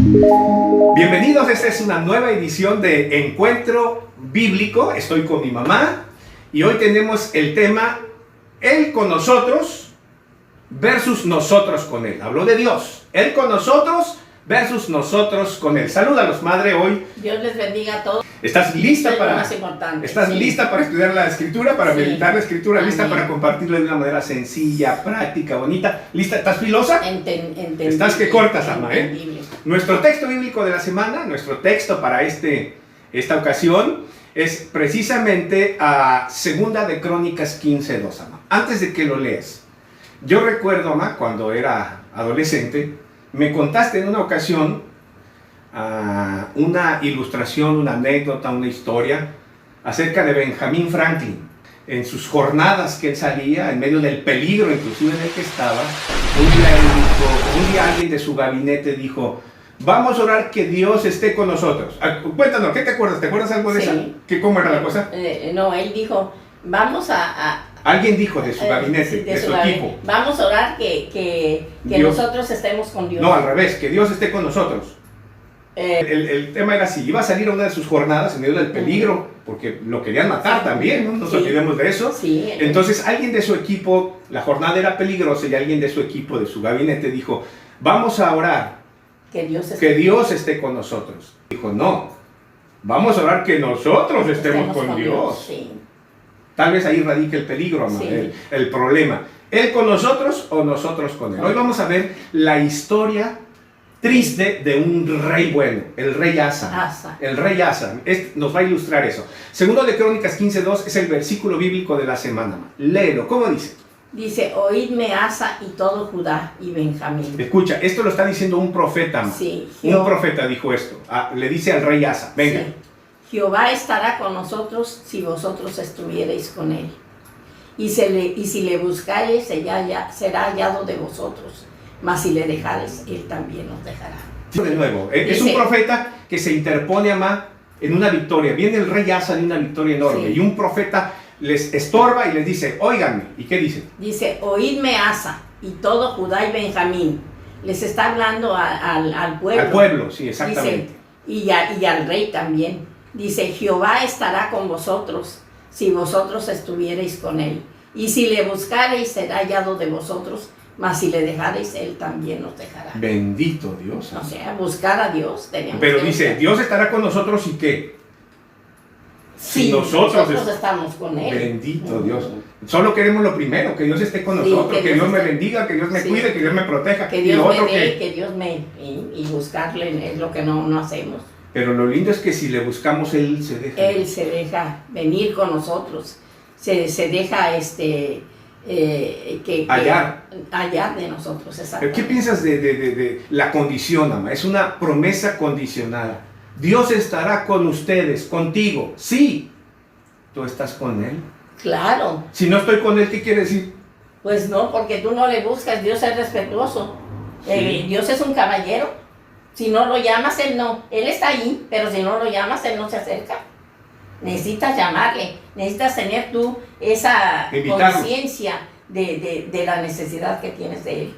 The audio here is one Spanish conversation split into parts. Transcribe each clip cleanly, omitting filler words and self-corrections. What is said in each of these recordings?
Bienvenidos, esta es una nueva edición de Encuentro Bíblico. Estoy con mi mamá y hoy tenemos el tema Él con nosotros versus nosotros con Él. Habló de Dios, Él con nosotros versus nosotros con Él. Salúdalos, madre, hoy. Dios les bendiga a todos. ¿Estás lista Esto es para, lo más importante, ¿estás sí. lista para estudiar la Escritura, para Sí. meditar la Escritura, lista Amén. para compartirla de una manera sencilla, práctica, bonita? ¿Lista? ¿Estás filosa? Entendible. Estás que cortas, ama, ¿eh? Entendible. Nuestro texto bíblico de la semana, nuestro texto para esta ocasión, es precisamente a Segunda de Crónicas 15:2, ama. Antes de que lo leas, yo recuerdo, ama, cuando era adolescente, me contaste en una ocasión una ilustración, una anécdota, una historia acerca de Benjamin Franklin. En sus jornadas que él salía, en medio del peligro inclusive en el que estaba, un día alguien de su gabinete dijo: vamos a orar que Dios esté con nosotros. Cuéntanos, ¿qué te acuerdas? ¿Te acuerdas algo de Sí. esa? ¿Cómo era la cosa? No, él dijo, vamos Alguien dijo de su gabinete, sí, de su gabinete. equipo. Vamos a orar que Dios. nosotros estemos con Dios. No, al revés, que Dios esté con nosotros. El tema era así: iba a salir a una de sus jornadas en medio del peligro, porque lo querían matar también, ¿no? No nos Sí. olvidemos de eso. Sí. Entonces alguien de su equipo, la jornada era peligrosa y alguien de su equipo, de su gabinete, dijo: vamos a orar Que Dios que Dios esté con nosotros. Dijo: no, vamos a orar que nosotros estemos con Dios. Sí. Tal vez ahí radica el peligro, ama, Sí. el problema. ¿Él con nosotros o nosotros con Él? Hoy vamos a ver la historia triste de un rey bueno, el rey Asa. Asa. El rey Asa. Nos va a ilustrar eso. Segundo de Crónicas 15:2 es el versículo bíblico de la semana. Léelo. ¿Cómo dice? Dice, oídme Asa y todo Judá y Benjamín. Escucha, esto lo está diciendo un profeta, ama. Sí. Un profeta dijo esto. Le dice al rey Asa: venga. Sí. Jehová estará con nosotros si vosotros estuviereis con él. Y si le buscareis, será hallado de vosotros. Mas si le dejareis, él también os dejará. De nuevo, es un profeta que se interpone, ama, en una victoria. Viene el rey Asa de una victoria enorme. Sí. Y un profeta les estorba y les dice: óiganme. ¿Y qué dice? Dice, oídme Asa y todo Judá y Benjamín. Les está hablando al pueblo. Al pueblo, sí, exactamente. Dice, y al rey también. Dice, Jehová estará con vosotros si vosotros estuviereis con él. Y si le buscareis, será hallado de vosotros. Mas si le dejareis, él también os dejará. Bendito Dios. O sea, buscar a Dios. Pero dice: Dios estará con nosotros, ¿y qué? Si nosotros estamos con él. Bendito Dios. Solo queremos lo primero: que Dios esté con nosotros, que Dios me bendiga, que Dios me cuide, que Dios me proteja. Que Dios me dé, que Dios me... Y buscarle es lo que no hacemos. Pero lo lindo es que si le buscamos, Él se deja. Él se deja venir con nosotros. Se deja hallar de nosotros, exactamente. ¿Qué piensas de la condición, ama? Es una promesa condicionada. Dios estará con ustedes, contigo. Sí, tú estás con Él. Claro. Si no estoy con Él, ¿qué quiere decir? Pues no, porque tú no le buscas. Dios es respetuoso. Sí. Dios es un caballero. Si no lo llamas, Él no. Él está ahí, pero si no lo llamas, Él no se acerca. Necesitas llamarle. Necesitas tener tú esa conciencia de la necesidad que tienes de Él.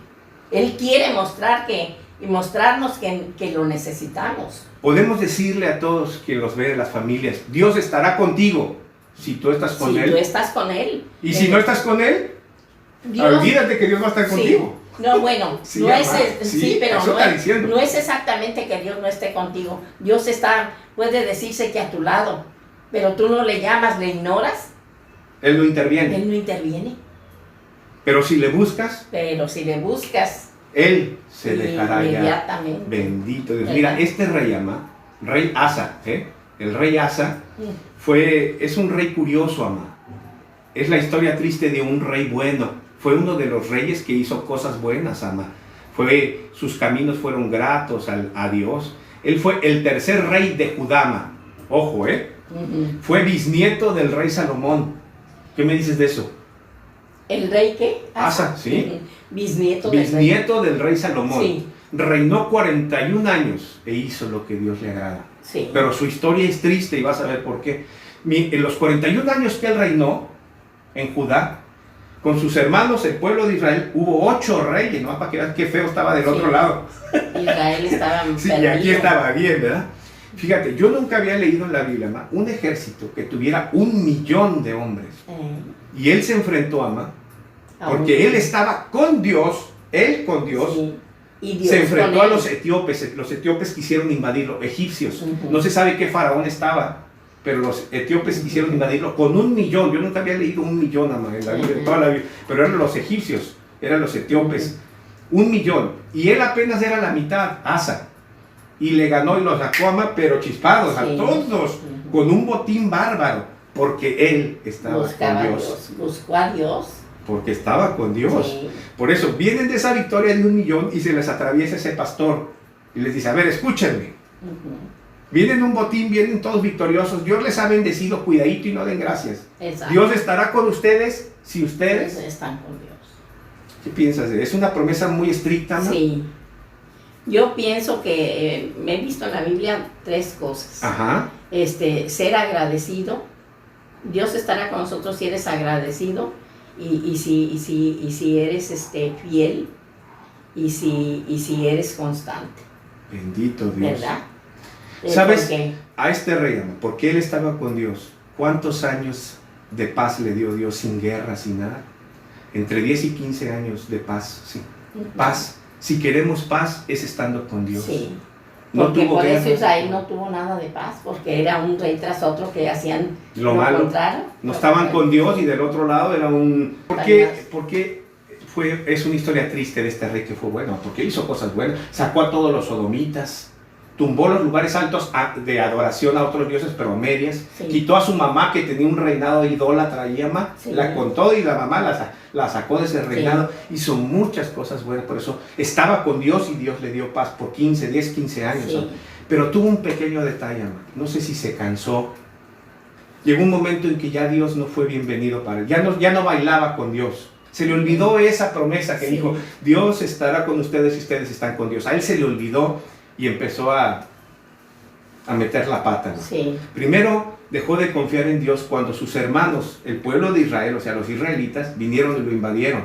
Él quiere mostrarnos que lo necesitamos. Podemos decirle a todos que los ve de las familias: Dios estará contigo si tú estás con Él. Si tú estás con Él. Y si no estás con Él, Dios, olvídate que Dios va a estar contigo. No, bueno, Sí, no ama, pero eso está diciendo. no es exactamente que Dios no esté contigo. Dios puede decirse que a tu lado, pero tú no le llamas, le ignoras. Él no interviene. Él no interviene. Pero si le buscas, Pero si le buscas, Él se dejará ya. inmediatamente. Bendito Dios. Mira, este rey, ama, rey Asa, el rey Asa, es un rey curioso, ama. Es la historia triste de un rey bueno. Fue uno de los reyes que hizo cosas buenas, ama. Sus caminos fueron gratos a Dios. Él fue el tercer rey de Judá, ama. Ojo, Fue bisnieto del rey Salomón. ¿Qué me dices de eso? ¿El rey qué? Asa, sí. Bisnieto del rey Salomón. Sí. Reinó 41 años e hizo lo que Dios le agrada. Sí. Pero su historia es triste y vas a ver por qué. En los 41 años que él reinó en Judá, con sus hermanos, el pueblo de Israel, hubo 8 reyes, ¿no? Para que veas qué feo estaba del otro lado. Israel estaba sí, perdido. Y aquí estaba bien, ¿verdad? Fíjate, yo nunca había leído en la Biblia, ma, un ejército que tuviera 1,000,000 de hombres. Y él se enfrentó a Ma, porque él estaba con Dios, él con Dios. Sí. Y Dios se enfrentó a los etíopes quisieron invadirlo, egipcios. No se sabe qué faraón estaba, pero los etíopes quisieron invadirlo con 1,000,000. Yo nunca había leído 1,000,000 en la Biblia, en toda la Biblia, pero eran los egipcios, eran los etíopes. 1,000,000. Y él apenas era la mitad, Asa. Y le ganó y los sacó a Ma, pero chispados, a todos, con un botín bárbaro, porque él estaba con Dios. Buscó a Dios. Porque estaba con Dios. Sí. Por eso vienen de esa victoria de 1,000,000 y se les atraviesa ese pastor y les dice, a ver, escúchenme. Vienen un botín, vienen todos victoriosos. Dios les ha bendecido, cuidadito y no den gracias. Exacto. Dios estará con ustedes si ustedes están con Dios. ¿Qué piensas? ¿Es una promesa muy estricta, no? Sí. Yo pienso que me he visto en la Biblia 3 cosas. Ajá. Ser agradecido. Dios estará con nosotros si eres agradecido. Y si eres fiel y si eres constante. Bendito Dios. ¿Verdad? ¿Sabes? A este rey, porque él estaba con Dios, ¿cuántos años de paz le dio Dios sin guerra, sin nada? Entre 10 y 15 años de paz, sí. Paz. Si queremos paz, es estando con Dios. Sí. No porque tuvo por guerra. eso Israel no tuvo nada de paz, porque era un rey tras otro que hacían lo malo. Contrario. No estaban con Dios y del otro lado era un... ¿Por qué es una historia triste de este rey que fue bueno? Porque hizo cosas buenas. Sacó a todos los sodomitas, tumbó los lugares altos de adoración a otros dioses, pero medias. Sí. Quitó a su mamá que tenía un reinado idólatra y sí. La contó y la mamá la sacó de ese reinado. Sí. Hizo muchas cosas buenas, por eso estaba con Dios y Dios le dio paz por 10, 15 años. Sí. ¿No? Pero tuvo un pequeño detalle, no sé si se cansó. Llegó un momento en que ya Dios no fue bienvenido para él, ya no bailaba con Dios. Se le olvidó esa promesa que dijo, Dios estará con ustedes si ustedes están con Dios. A él se le olvidó y empezó a meter la pata, ¿no? Sí. Primero dejó de confiar en Dios cuando sus hermanos, el pueblo de Israel, o sea, los israelitas, vinieron y lo invadieron.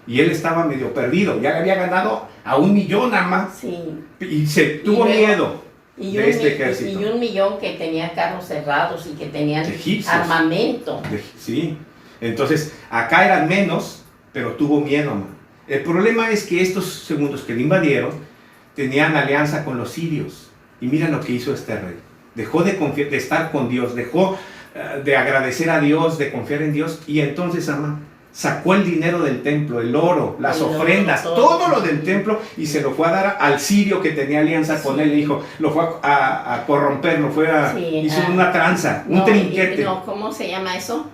Y él estaba medio perdido, ya le había ganado a 1,000,000 nada más. Sí. Y tuvo miedo de este ejército. Y 1,000,000 que tenía carros cerrados y que tenían armamento. Sí. Entonces, acá eran menos, pero tuvo miedo, man. El problema es que estos segundos que le invadieron tenían alianza con los sirios. Y mira lo que hizo este rey. Dejó de confiar, de estar con Dios, dejó de agradecer a Dios, de confiar en Dios. Y entonces, sacó el dinero del templo, el oro, las ofrendas, todo lo del templo, y se lo fue a dar al sirio que tenía alianza con él. Dijo, lo fue a corromper, hizo una tranza, un trinquete. ¿Cómo se llama eso?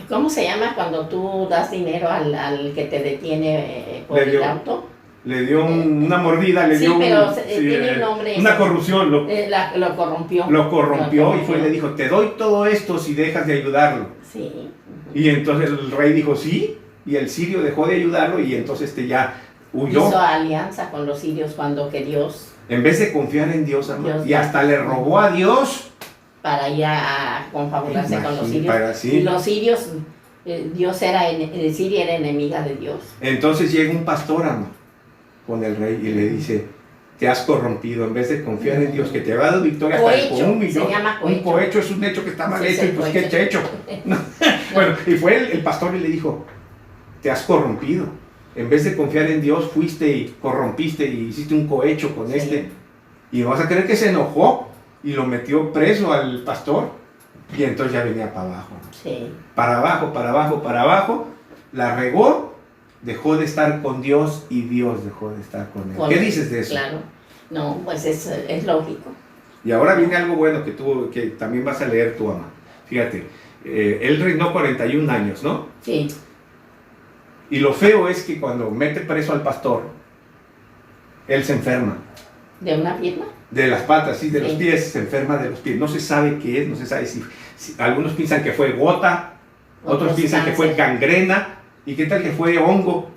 ¿Cómo se llama cuando tú das dinero al que te detiene por el auto? Le dio una mordida, tiene un nombre. Una corrupción. Lo corrompió. Lo corrompió y fue y le dijo, te doy todo esto si dejas de ayudarlo. Sí. Y entonces el rey dijo, sí, y el sirio dejó de ayudarlo y entonces ya huyó. Hizo alianza con los sirios cuando que Dios... En vez de confiar en Dios, y hasta le robó a Dios... Para ir a confabularse con los sirios. Y los sirios, Siria era enemiga de Dios. Entonces llega un pastor, con el rey y le dice, te has corrompido, en vez de confiar en Dios que te ha dado victoria hasta con 1,000,000. Se llama cohecho. Un cohecho es un hecho que está mal hecho, y pues ¿qué he hecho? Bueno, y fue el pastor y le dijo, te has corrompido, en vez de confiar en Dios fuiste y corrompiste y hiciste un cohecho con y vas a creer que se enojó y lo metió preso al pastor y entonces ya venía para abajo, para abajo, la regó. Dejó de estar con Dios y Dios dejó de estar con él. ¿Qué dices de eso? Claro, no, pues es lógico. Y ahora viene algo bueno que también vas a leer tú, Ama. Fíjate, él reinó 41 años, ¿no? Sí. Y lo feo es que cuando mete preso al pastor, él se enferma. ¿De una pierna? De las patas, sí, de los pies, se enferma de los pies. No se sabe qué es, no se sabe si algunos piensan que fue gota, otros piensan que fue gangrena. ¿Y qué tal que fue hongo?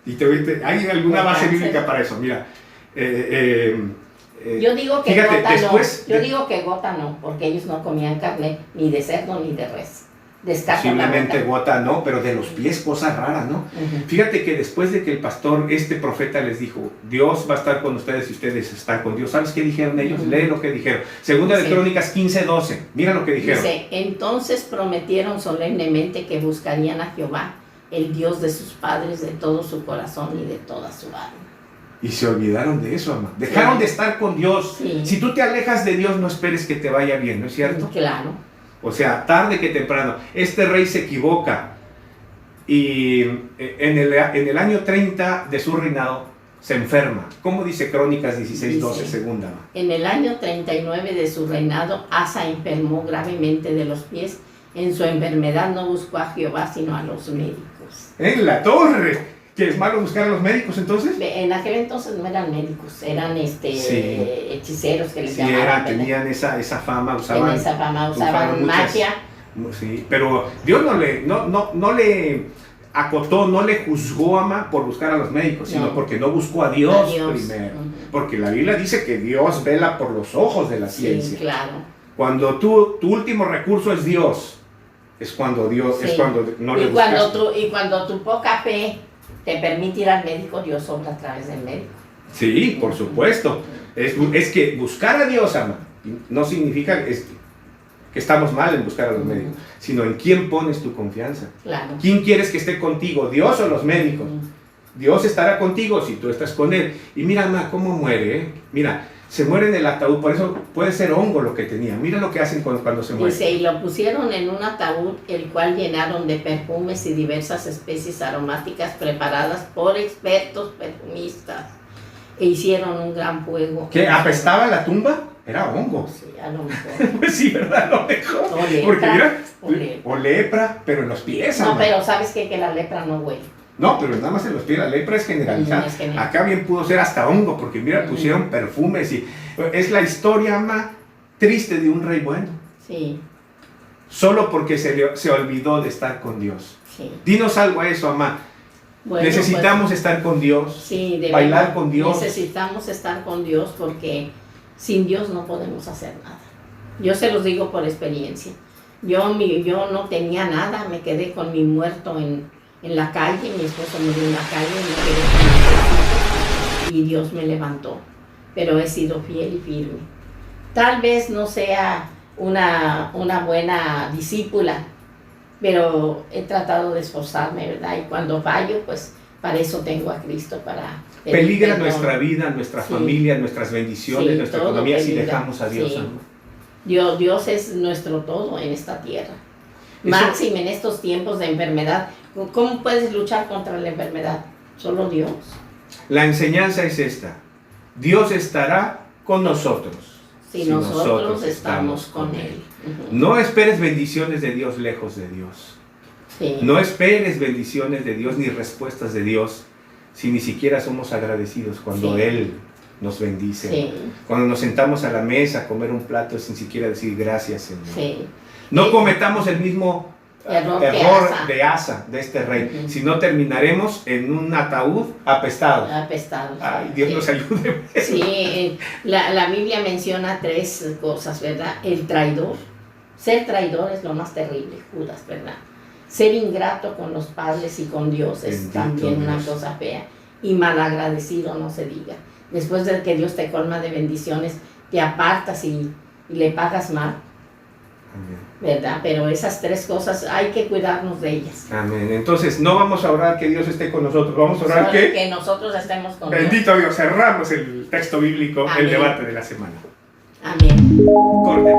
Y hay alguna base bíblica para eso, mira. Yo digo que gota no, porque ellos no comían carne ni de cerdo ni de res. Posiblemente gota, no, pero de los pies cosas raras, ¿no? Fíjate que después de que el pastor, este profeta les dijo, Dios va a estar con ustedes y ustedes están con Dios. ¿Sabes qué dijeron ellos? Lee lo que dijeron. Segunda de Crónicas 15:12. Mira lo que dijeron. Dice, entonces prometieron solemnemente que buscarían a Jehová, el Dios de sus padres, de todo su corazón y de toda su alma. Y se olvidaron de eso, amado. Dejaron de estar con Dios. Si tú te alejas de Dios, no esperes que te vaya bien, ¿no es cierto? Claro. O sea, tarde que temprano. Este rey se equivoca y en el año 30 de su reinado se enferma. ¿Cómo dice Crónicas 16:12, segunda? En el año 39 de su reinado, Asa enfermó gravemente de los pies. En su enfermedad no buscó a Jehová, sino a los médicos. ¡En la torre! ¿Que es malo buscar a los médicos entonces? En aquel entonces no eran médicos, eran hechiceros que les llamaban. Tenían esa fama, usaban magia. Sí, pero Dios no le acotó, no le juzgó por buscar a los médicos, sino porque no buscó a Dios primero. Porque la Biblia dice que Dios vela por los ojos de la ciencia. Sí, claro. Cuando tu último recurso es Dios, es cuando no le buscas. Y cuando tu poca fe te permite ir al médico, Dios obra a través del médico. Sí, por supuesto. Es que buscar a Dios, ama, no significa que estamos mal en buscar a los médicos, sino en quién pones tu confianza. Claro. ¿Quién quieres que esté contigo, Dios o los médicos? Dios estará contigo si tú estás con Él. Y mira, ama, cómo muere, ¿eh? Mira, se muere en el ataúd, por eso puede ser hongo lo que tenía. Mira lo que hacen cuando se muere. Dice, y lo pusieron en un ataúd, el cual llenaron de perfumes y diversas especies aromáticas preparadas por expertos perfumistas. E hicieron un gran fuego. ¿Qué? ¿Apestaba la tumba? Era hongo. Sí, a lo mejor. Pues sí, ¿verdad? Lo mejor. Porque mira, o lepra, pero en los pies. No, pero ¿sabes qué? Que la lepra no huele. No, pero nada más en los pies, la lepra es generalizada. Acá bien pudo ser hasta hongo, porque mira, pusieron perfumes y es la historia más triste de un rey bueno. Sí. Solo porque se olvidó de estar con Dios. Sí. Dinos algo a eso, amá. Bueno, necesitamos estar con Dios, bailar con Dios. Necesitamos estar con Dios porque sin Dios no podemos hacer nada. Yo se los digo por experiencia. Yo no tenía nada, me quedé con mi muerto en la calle, mi esposo murió en la calle, me quedé con y Dios me levantó, pero he sido fiel y firme. Tal vez no sea una buena discípula, pero he tratado de esforzarme, ¿verdad? Y cuando fallo, pues para eso tengo a Cristo, para... Peligra nuestra vida, nuestra familia, nuestras bendiciones, nuestra economía, si dejamos a Dios. Dios es nuestro todo en esta tierra. Máxime en estos tiempos de enfermedad. ¿Cómo puedes luchar contra la enfermedad? Solo Dios. La enseñanza es esta. Dios estará con nosotros. Si nosotros estamos con Él. No esperes bendiciones de Dios lejos de Dios. Sí. No esperes bendiciones de Dios ni respuestas de Dios si ni siquiera somos agradecidos cuando Él nos bendice. Sí. Cuando nos sentamos a la mesa a comer un plato sin siquiera decir gracias, Señor. Sí. No cometamos el mismo error de Asa, de este rey, sino terminaremos en un ataúd apestado. Ay, Dios nos ayude. Sí, la Biblia menciona 3 cosas, ¿verdad? El traidor. Ser traidor es lo más terrible, Judas, ¿verdad? Ser ingrato con los padres y con Dios es también una cosa fea. Y malagradecido, no se diga. Después de que Dios te colma de bendiciones, te apartas y le pagas mal. ¿Verdad? Pero esas 3 cosas hay que cuidarnos de ellas. Amén. Entonces, no vamos a orar que Dios esté con nosotros, vamos a orar que nosotros estemos con Dios. Bendito Dios, cerramos el texto bíblico, el debate de la semana. Amén. Corte.